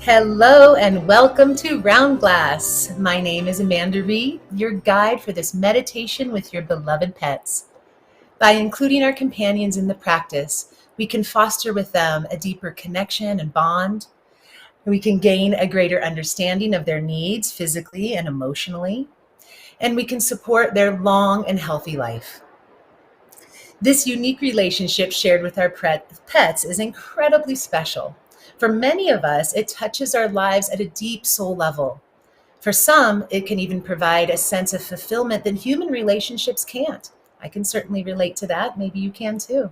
Hello and welcome to Round Glass. My name is Amanda Ree, your guide for this meditation with your beloved pets. By including our companions in the practice, we can foster with them a deeper connection and bond. We can gain a greater understanding of their needs physically and emotionally, and we can support their long and healthy life. This unique relationship shared with our pets is incredibly special. For many of us, it touches our lives at a deep soul level. For some, it can even provide a sense of fulfillment that human relationships can't. I can certainly relate to that. Maybe you can too.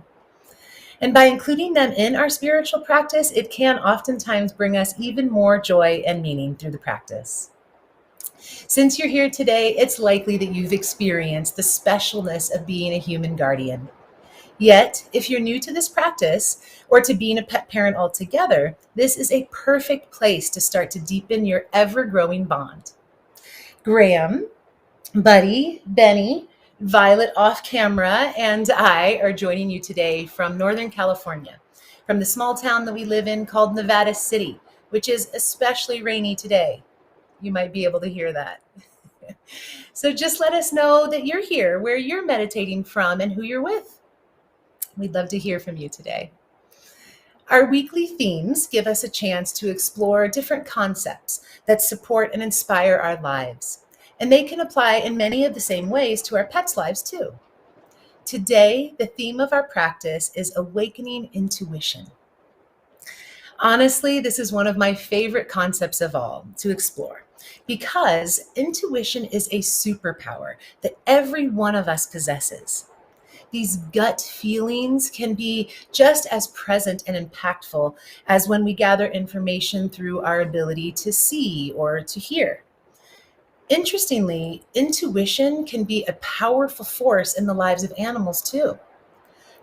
And by including them in our spiritual practice, it can oftentimes bring us even more joy and meaning through the practice. Since you're here today, it's likely that you've experienced the specialness of being a human guardian. Yet, if you're new to this practice or to being a pet parent altogether, this is a perfect place to start to deepen your ever-growing bond. Graham, Buddy, Benny, Violet off camera, and I are joining you today from Northern California, from the small town that we live in called Nevada City, which is especially rainy today. You might be able to hear that. So just let us know that you're here, where you're meditating from, and who you're with. We'd love to hear from you today. Our weekly themes give us a chance to explore different concepts that support and inspire our lives, and they can apply in many of the same ways to our pets' lives too. Today, the theme of our practice is awakening intuition. Honestly, this is one of my favorite concepts of all to explore because intuition is a superpower that every one of us possesses. These gut feelings can be just as present and impactful as when we gather information through our ability to see or to hear. Interestingly, intuition can be a powerful force in the lives of animals too.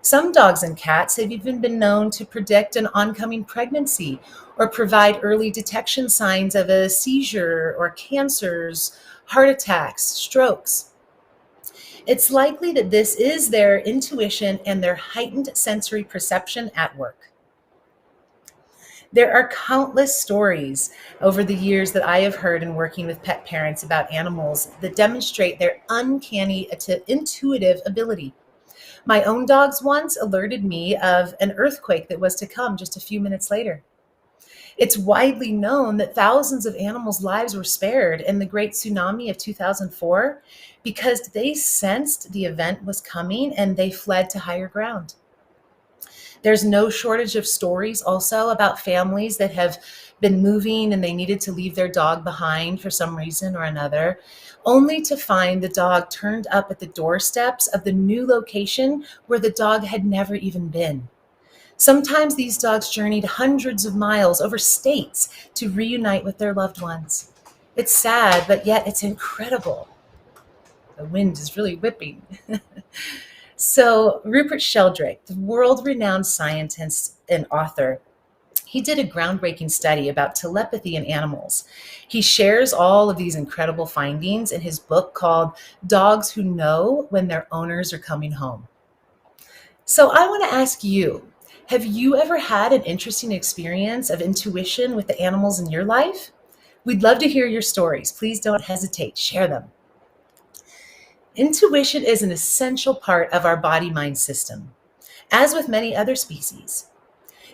Some dogs and cats have even been known to predict an oncoming pregnancy or provide early detection signs of a seizure or cancers, heart attacks, strokes. It's likely that this is their intuition and their heightened sensory perception at work. There are countless stories over the years that I have heard in working with pet parents about animals that demonstrate their uncanny intuitive ability. My own dogs once alerted me of an earthquake that was to come just a few minutes later. It's widely known that thousands of animals' lives were spared in the Great Tsunami of 2004 because they sensed the event was coming and they fled to higher ground. There's no shortage of stories also about families that have been moving and they needed to leave their dog behind for some reason or another, only to find the dog turned up at the doorsteps of the new location where the dog had never even been. Sometimes these dogs journeyed hundreds of miles over states to reunite with their loved ones. It's sad, but yet it's incredible. The wind is really whipping. So Rupert Sheldrake, the world-renowned scientist and author, he did a groundbreaking study about telepathy in animals. He shares all of these incredible findings in his book called Dogs Who Know When Their Owners Are Coming Home. So I want to ask you, have you ever had an interesting experience of intuition with the animals in your life? We'd love to hear your stories. Please don't hesitate. Share them. Intuition is an essential part of our body-mind system, as with many other species.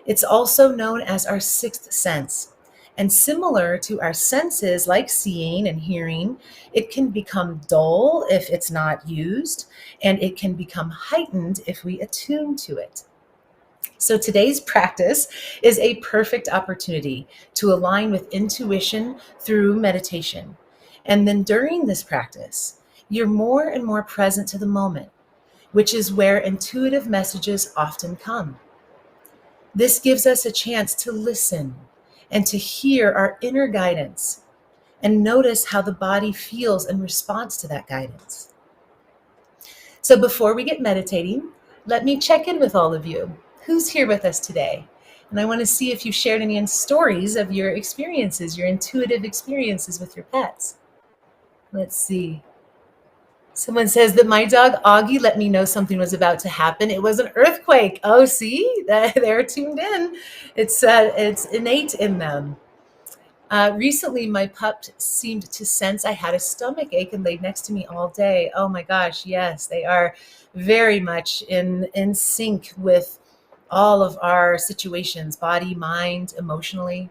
It's also known as our sixth sense. And similar to our senses like seeing and hearing, it can become dull if it's not used, and it can become heightened if we attune to it. So today's practice is a perfect opportunity to align with intuition through meditation. And then during this practice, you're more and more present to the moment, which is where intuitive messages often come. This gives us a chance to listen and to hear our inner guidance and notice how the body feels in response to that guidance. So before we get meditating, let me check in with all of you. Who's here with us today? And I want to see if you shared any stories of your experiences, your intuitive experiences with your pets. Let's see. Someone says that my dog Augie let me know something was about to happen. It was an earthquake. Oh, see, they're tuned in. It's innate in them. Recently, my pup seemed to sense I had a stomach ache and laid next to me all day. Oh my gosh, yes, they are very much in sync with all of our situations, body, mind, emotionally.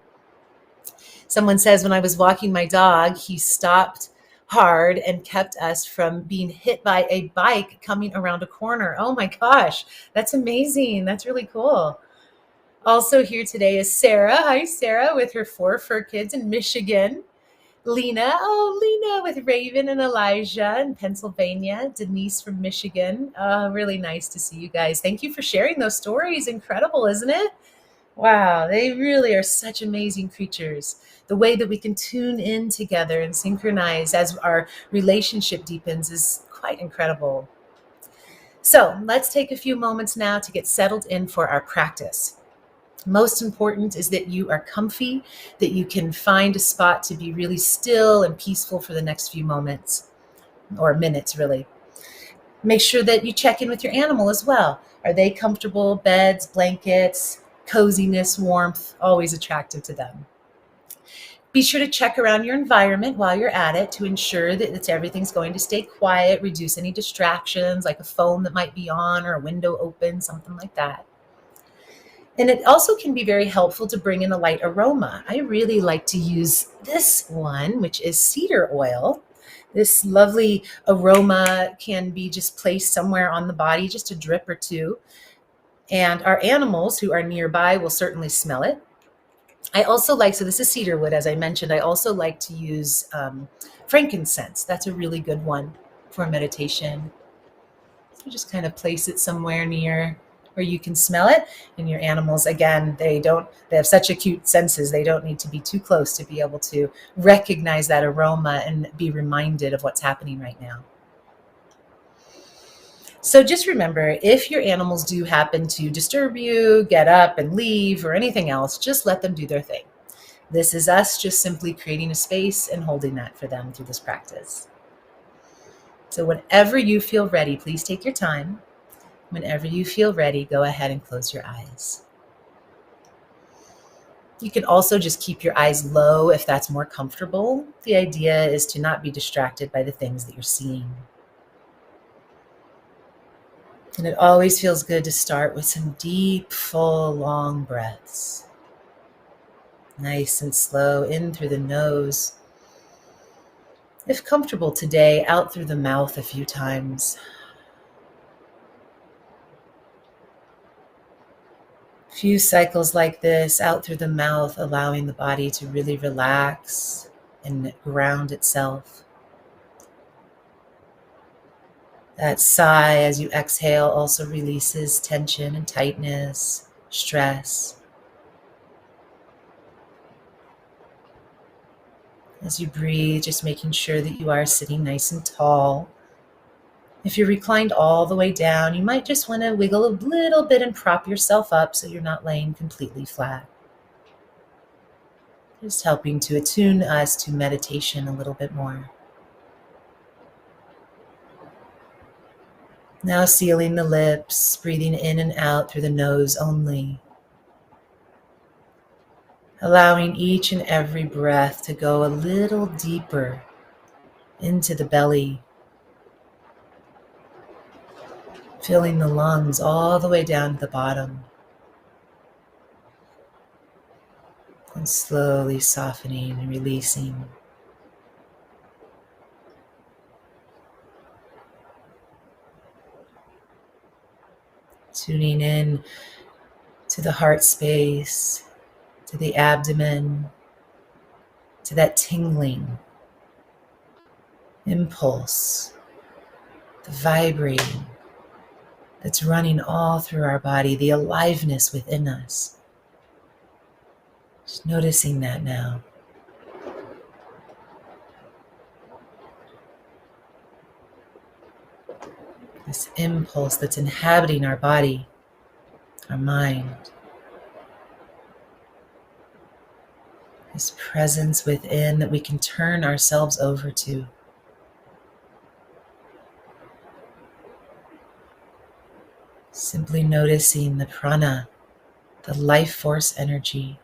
Someone says when I was walking my dog, he stopped hard and kept us from being hit by a bike coming around a corner. Oh my gosh, that's amazing. That's really cool. Also here today is Sarah. Hi, Sarah, with her 4 fur kids in Michigan. Lena, oh, Lena with Raven and Elijah in Pennsylvania. Denise from Michigan. Really nice to see you guys. Thank you for sharing those stories. Incredible, isn't it? Wow, they really are such amazing creatures. The way that we can tune in together and synchronize as our relationship deepens is quite incredible. So let's take a few moments now to get settled in for our practice. Most important is that you are comfy, that you can find a spot to be really still and peaceful for the next few moments, or minutes, really. Make sure that you check in with your animal as well. Are they comfortable? Beds, blankets, coziness, warmth, always attractive to them. Be sure to check around your environment while you're at it to ensure that everything's going to stay quiet, reduce any distractions like a phone that might be on or a window open, something like that. And it also can be very helpful to bring in a light aroma. I really like to use this one, which is cedar oil. This lovely aroma can be just placed somewhere on the body, just a drip or two. And our animals who are nearby will certainly smell it. I also like, so this is cedar wood, as I mentioned. I also like to use frankincense. That's a really good one for meditation. So just kind of place it somewhere near where you can smell it. And your animals, again, they have such acute senses. They don't need to be too close to be able to recognize that aroma and be reminded of what's happening right now. So just remember, if your animals do happen to disturb you, get up and leave, or anything else, just let them do their thing. This is us just simply creating a space and holding that for them through this practice. So whenever you feel ready, please take your time. Whenever you feel ready, go ahead and close your eyes. You can also just keep your eyes low if that's more comfortable. The idea is to not be distracted by the things that you're seeing. And it always feels good to start with some deep, full, long breaths. Nice and slow, in through the nose. If comfortable today, out through the mouth a few times. Few cycles like this, out through the mouth, allowing the body to really relax and ground itself. That sigh as you exhale also releases tension and tightness, stress. As you breathe, just making sure that you are sitting nice and tall. If you're reclined all the way down, you might just want to wiggle a little bit and prop yourself up so you're not laying completely flat. Just helping to attune us to meditation a little bit more. Now sealing the lips, breathing in and out through the nose only. Allowing each and every breath to go a little deeper into the belly. Filling the lungs all the way down to the bottom. And slowly softening and releasing. Tuning in to the heart space, to the abdomen, to that tingling impulse, the vibrating that's running all through our body, the aliveness within us. Just noticing that now. This impulse that's inhabiting our body, our mind. This presence within that we can turn ourselves over to. Simply noticing the prana, the life force energy.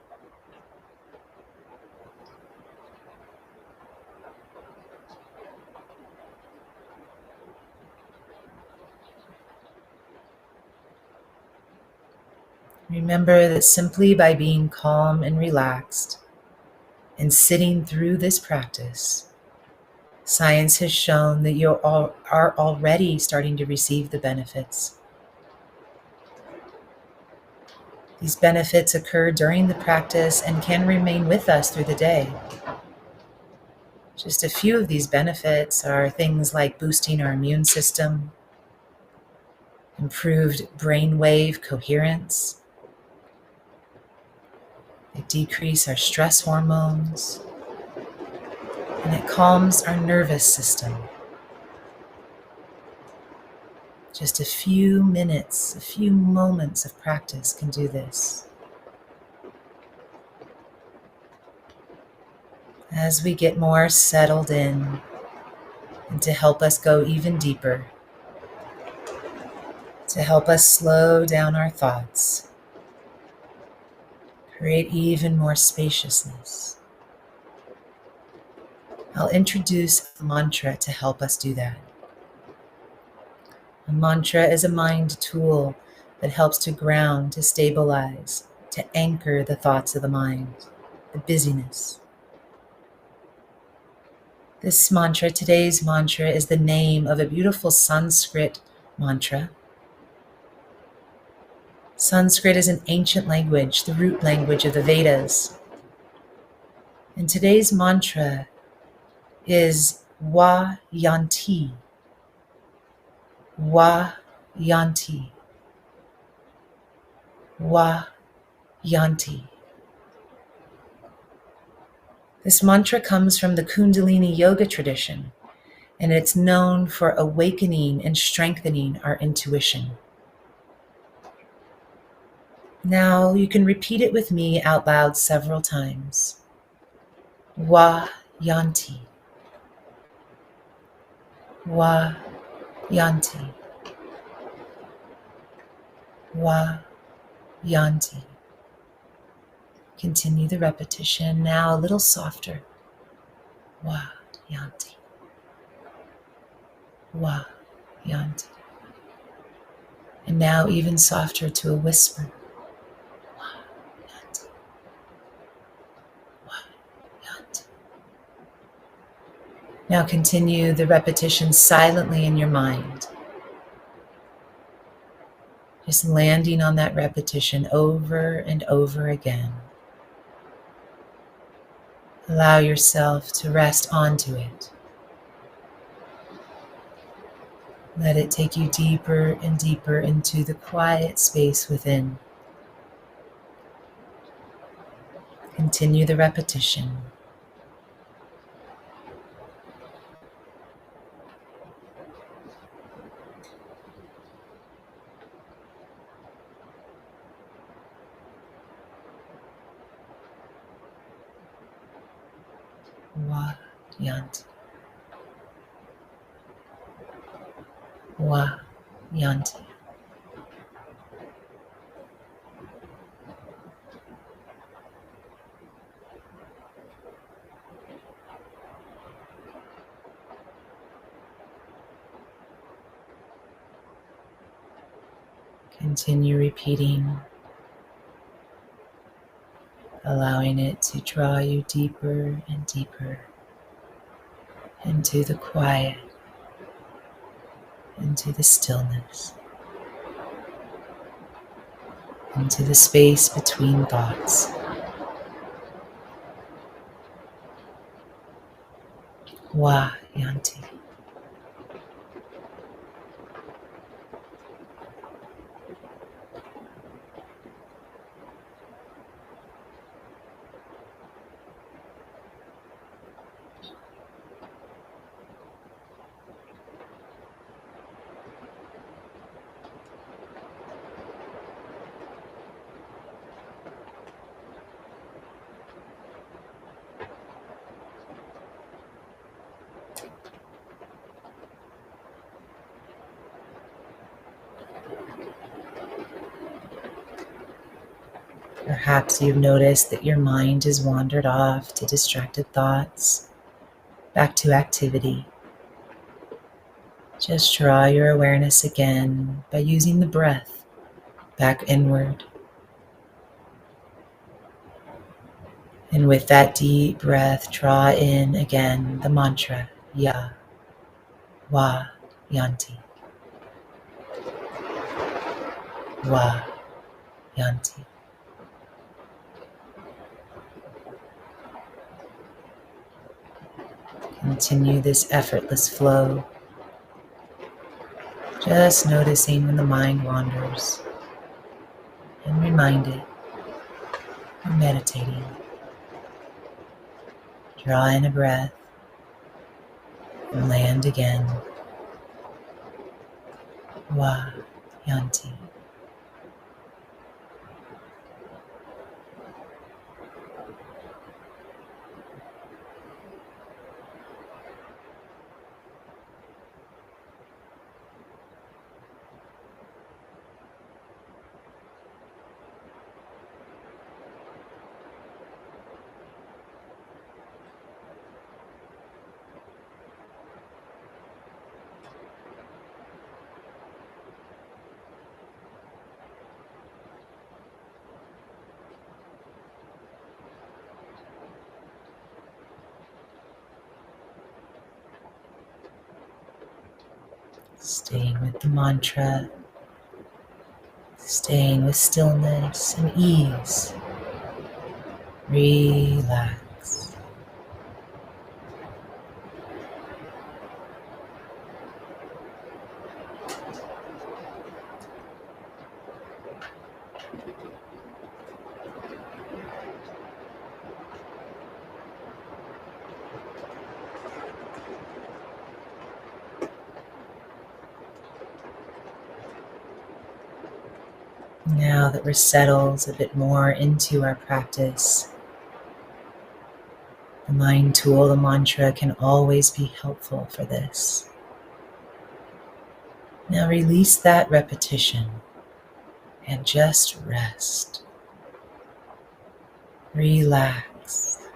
Remember that simply by being calm and relaxed and sitting through this practice, science has shown that you are already starting to receive the benefits. These benefits occur during the practice and can remain with us through the day. Just a few of these benefits are things like boosting our immune system, improved brainwave coherence. They decrease our stress hormones, and it calms our nervous system. Just a few minutes, a few moments of practice can do this. As we get more settled in, and to help us go even deeper, to help us slow down our thoughts, create even more spaciousness, I'll introduce a mantra to help us do that. A mantra is a mind tool that helps to ground, to stabilize, to anchor the thoughts of the mind, the busyness. This mantra, today's mantra, is the name of a beautiful Sanskrit mantra. Sanskrit is an ancient language, the root language of the Vedas. And today's mantra is Wa Yanti. Wa Yanti. Wa Yanti. This mantra comes from the Kundalini Yoga tradition, and it's known for awakening and strengthening our intuition. Now you can repeat it with me out loud several times. Wa Yanti. Wa Yanti. Wa Yanti. Continue the repetition, now a little softer. Wa Yanti. Wa Yanti. And now even softer to a whisper. Wa Yanti. Wa Yanti. Now continue the repetition silently in your mind. Just landing on that repetition over and over again. Allow yourself to rest onto it. Let it take you deeper and deeper into the quiet space within. Continue the repetition. Wa Yanti. Wa Yanti. Continue repeating, allowing it to draw you deeper and deeper into the quiet, into the stillness, into the space between thoughts. Wa Yanti. Perhaps you've noticed that your mind has wandered off to distracted thoughts, back to activity. Just draw your awareness again by using the breath back inward, And with that deep breath, draw in again the mantra, Ya, Wa, Yanti, Wa, Yanti. Continue this effortless flow, just noticing when the mind wanders, and remind it, you're meditating. Draw in a breath and land again. Wa, Yanti. Staying with the mantra, staying with stillness and ease. Relax. Now that we're settled a bit more into our practice, the mind tool, the mantra, can always be helpful for this. Now release that repetition and just rest. Relax.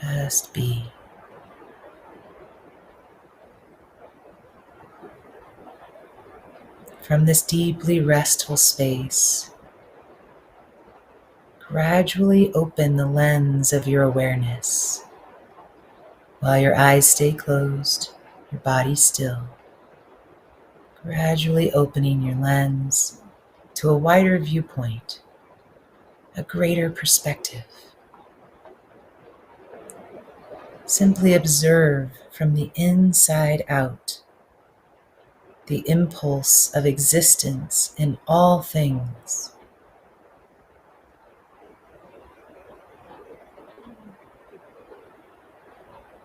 Just be. From this deeply restful space, gradually open the lens of your awareness. While your eyes stay closed, your body still. Gradually opening your lens to a wider viewpoint, a greater perspective. Simply observe from the inside out the impulse of existence in all things.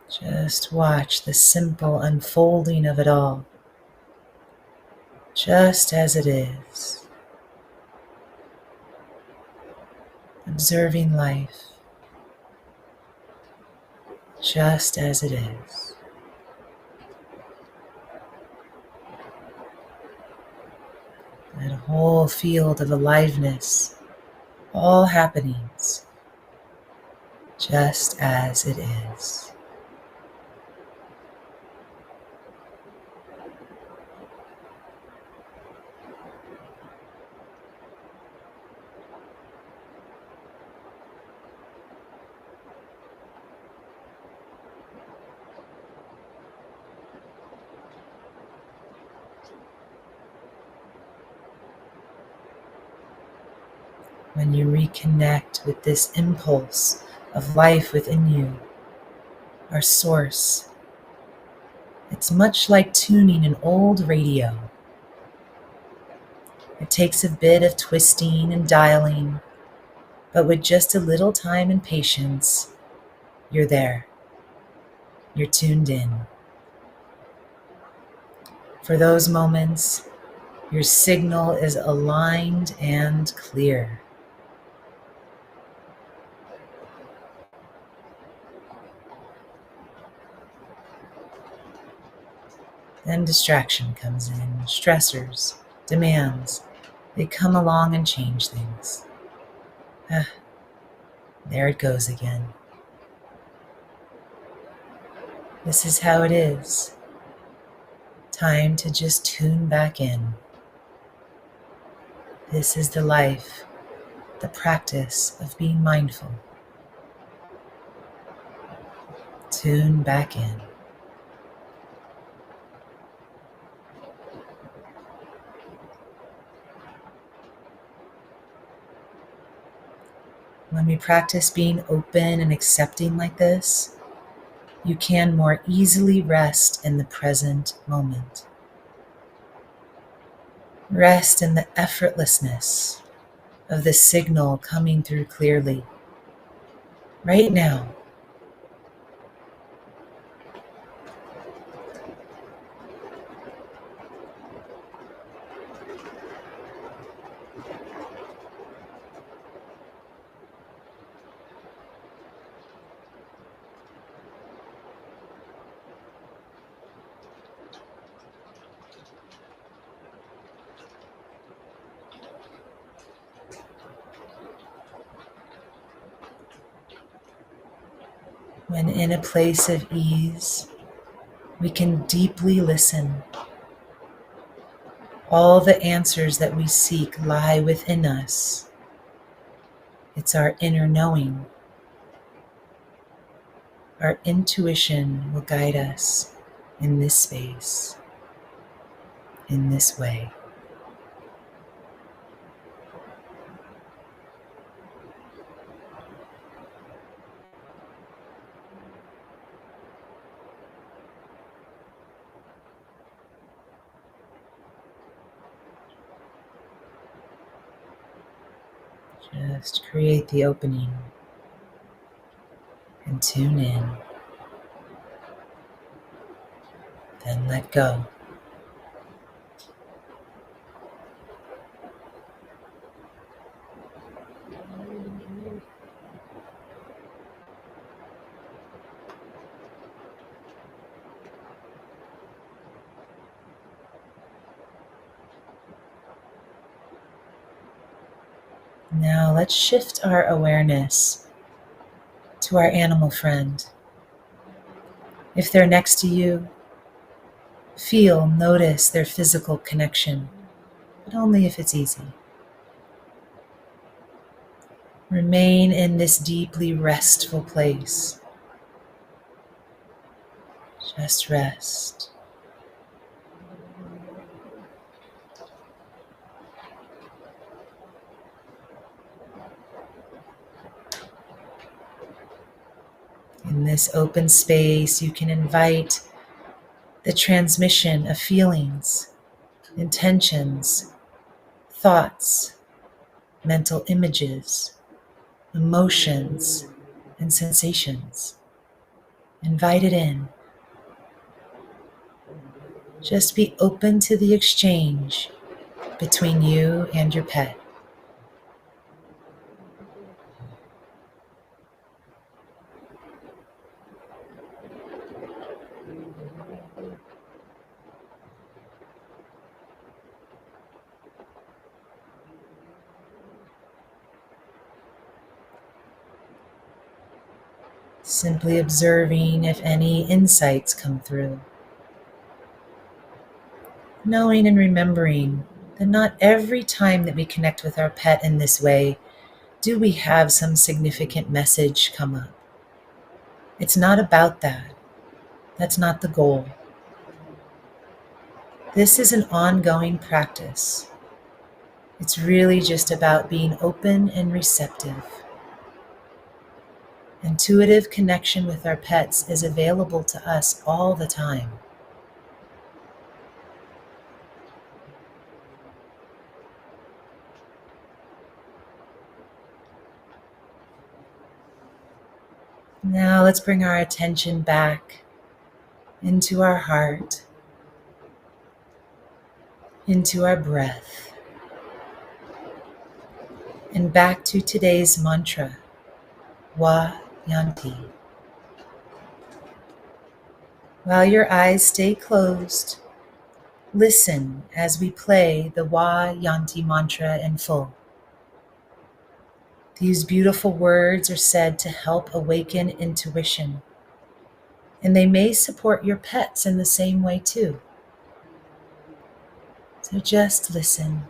Just watch the simple unfolding of it all, just as it is. Observing life, just as it is. That whole field of aliveness, all happenings, just as it is. When you reconnect with this impulse of life within you, our source, it's much like tuning an old radio. It takes a bit of twisting and dialing, but with just a little time and patience, you're there. You're tuned in. For those moments, your signal is aligned and clear. Then distraction comes in, stressors, demands. They come along and change things. There it goes again. This is how it is. Time to just tune back in. This is the life, the practice of being mindful. Tune back in. When we practice being open and accepting like this, you can more easily rest in the present moment. Rest in the effortlessness of the signal coming through clearly right now. When in a place of ease, we can deeply listen. All the answers that we seek lie within us. It's our inner knowing. Our intuition will guide us in this space, in this way. Just create the opening and tune in, then let go. Now let's shift our awareness to our animal friend. If they're next to you, notice their physical connection, but only if it's easy. Remain in this deeply restful place. Just rest. In this open space, you can invite the transmission of feelings, intentions, thoughts, mental images, emotions, and sensations. Invite it in. Just be open to the exchange between you and your pet. Simply observing if any insights come through. Knowing and remembering that not every time that we connect with our pet in this way do we have some significant message come up. It's not about that. That's not the goal. This is an ongoing practice. It's really just about being open and receptive. Intuitive connection with our pets is available to us all the time. Now let's bring our attention back into our heart, into our breath, and back to today's mantra, Wa Yanti. While your eyes stay closed, listen as we play the Wa Yanti mantra in full. These beautiful words are said to help awaken intuition, and they may support your pets in the same way too. So just listen.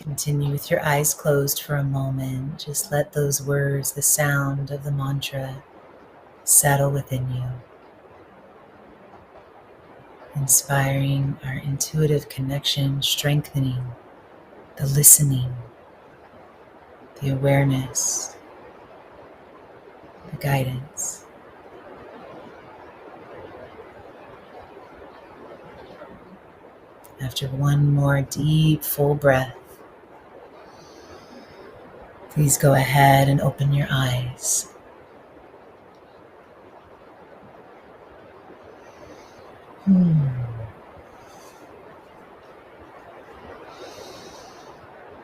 Continue with your eyes closed for a moment. Just let those words, the sound of the mantra, settle within you, inspiring our intuitive connection, strengthening the listening, the awareness, the guidance. After one more deep, full breath, please go ahead and open your eyes.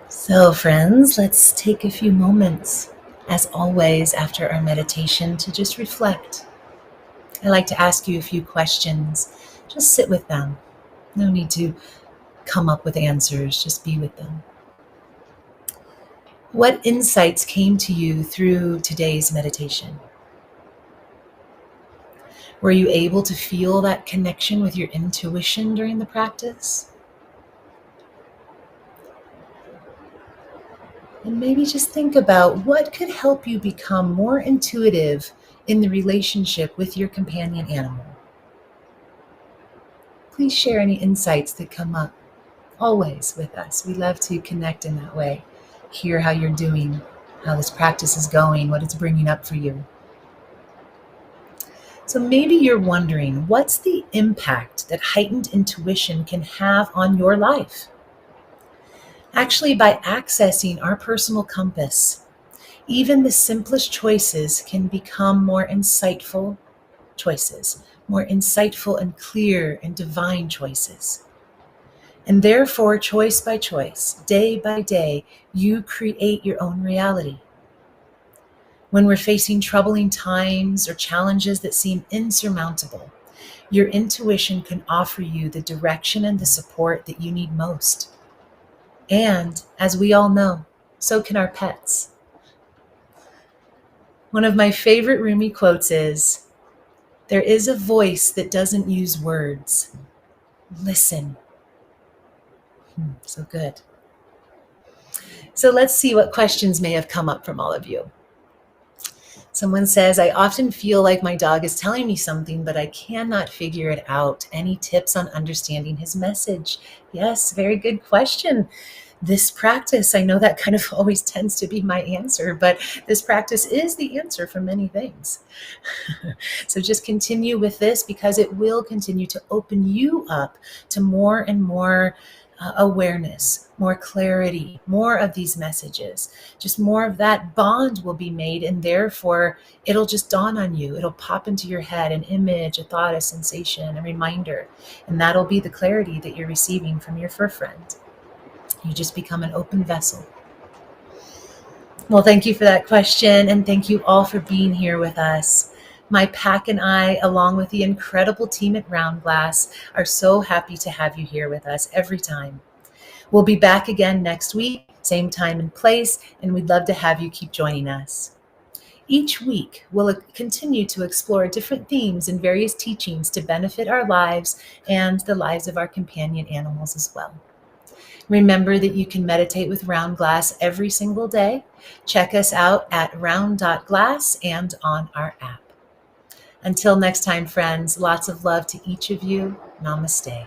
So, friends, let's take a few moments, as always, after our meditation to just reflect. I like to ask you a few questions. Just sit with them. No need to come up with answers, just be with them. What insights came to you through today's meditation? Were you able to feel that connection with your intuition during the practice? And maybe just think about what could help you become more intuitive in the relationship with your companion animal. Please share any insights that come up always with us. We love to connect in that way, hear how you're doing, how this practice is going, what it's bringing up for you. So maybe you're wondering, what's the impact that heightened intuition can have on your life? Actually, by accessing our personal compass, even the simplest choices can become more insightful choices, more insightful and clear and divine choices. And therefore, choice by choice, day by day, you create your own reality. When we're facing troubling times or challenges that seem insurmountable, your intuition can offer you the direction and the support that you need most. And as we all know, so can our pets. One of my favorite Rumi quotes is, "There is a voice that doesn't use words. Listen." So good. So let's see what questions may have come up from all of you. Someone says, "I often feel like my dog is telling me something, but I cannot figure it out. Any tips on understanding his message?" Yes, very good question. This practice, I know that kind of always tends to be my answer, but this practice is the answer for many things. So just continue with this, because it will continue to open you up to more and more awareness, more clarity, more of these messages. Just more of that bond will be made, and therefore it'll just dawn on you. It'll pop into your head, an image, a thought, a sensation, a reminder, and that'll be the clarity that you're receiving from your fur friend. You just become an open vessel. Well, thank you for that question, and thank you all for being here with us. My pack and I, along with the incredible team at Round Glass, are so happy to have you here with us every time. We'll be back again next week, same time and place, and we'd love to have you keep joining us. Each week, we'll continue to explore different themes and various teachings to benefit our lives and the lives of our companion animals as well. Remember that you can meditate with Round Glass every single day. Check us out at round.glass and on our app. Until next time, friends, lots of love to each of you. Namaste.